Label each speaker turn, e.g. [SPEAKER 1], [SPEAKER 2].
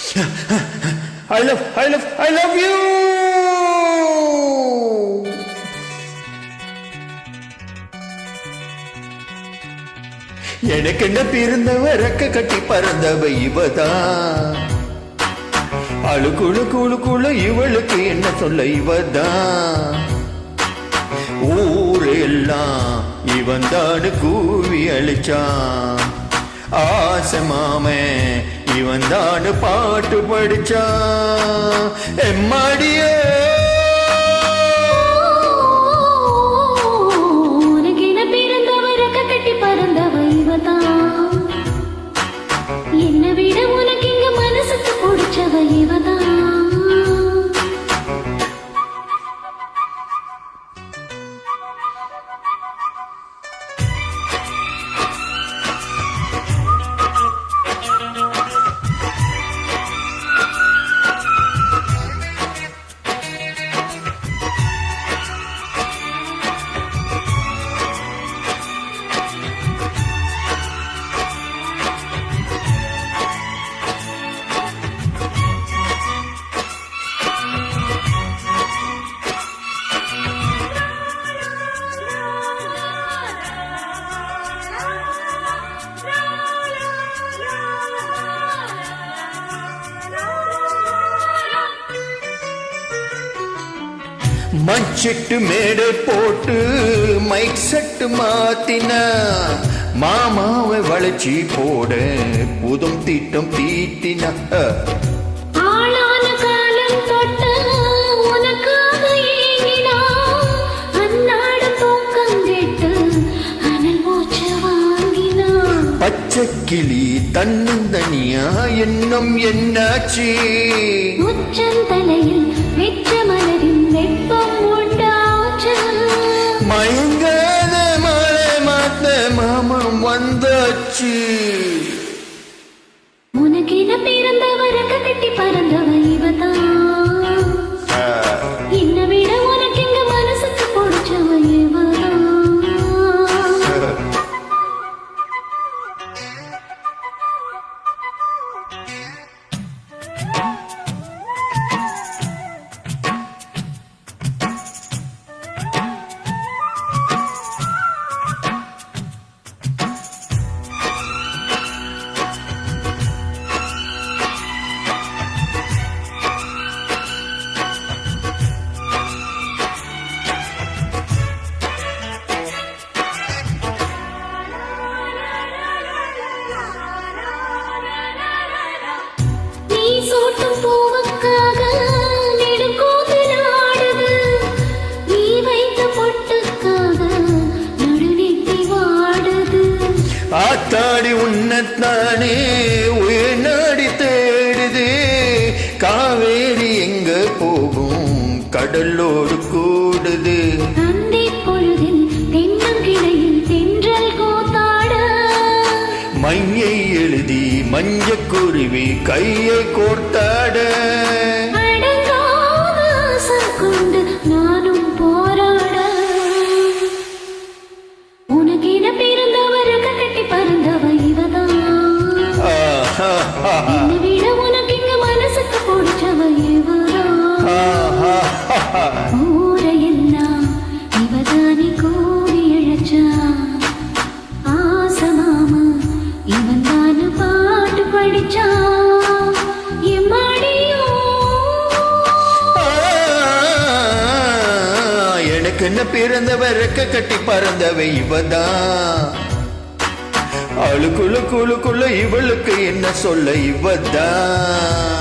[SPEAKER 1] I love you. எனக்கென்ன பிறந்தவ ரெக்க கட்டி பறந்தவ இவதான். அழுக்குழு குழு குழு இவளுக்கு என்ன சொல்ல இவதான். ஊரெல்லாம் இவன் தானு கூவி அழிச்சான். ஆசை மாமே இவன் தானு பாட்டு படிச்சான். எம்மாடியே
[SPEAKER 2] என்ன விட உனக்கு இங்க மனசுக்கு பிடிச்சவ இவதான்.
[SPEAKER 1] மச்சிட்டு மேடை போட்டு மைக் செட்டு மாத்தின மாமாவை வளைச்சி போட புதும் திட்டம் தீட்டின. பச்சைக்கிளி தன்னந்தனியா என்னும் என்னாச்சு.
[SPEAKER 2] உச்சந்தலையில் வெற்ற மலரின் வெப்பம் உண்டாச்சு.
[SPEAKER 1] மயங்காத மழை மாத்த மாமம் வந்தாச்சு.
[SPEAKER 2] உனக்கென பிறந்தவர கட்டி பறந்தவ இவதான். என்ன விட உனக்கு எங்க மனசுக்கு பிடிச்சவ இவதான்.
[SPEAKER 1] ஆத்தாடி உன்னத்தானே உயிர் நாடி தேடுது. காவேரி எங்க போகும் கடலோடு கூடுது. மையை எழுதி மஞ்ச குருவி கையை கோர்த்தாட.
[SPEAKER 2] நானும் போராட உனக்கென பிறந்தவர கட்டி பறந்தவ இவதான். என்ன விட உனக்கு இங்க மனசுக்கு பிடிச்சவ இவதான். ஊரையெல்லாம் இவதானே கூவி அழைச்சா. ஆசை மாமா இவன் தானு பாட்டு படிச்சா.
[SPEAKER 1] எனக்கென்ன பிறந்தவ ரெக்க கட்டி பறந்தவ இவதான். அழுக்குள்ள குழுக்குள்ள இவளுக்கு என்ன சொல்ல இவதான்.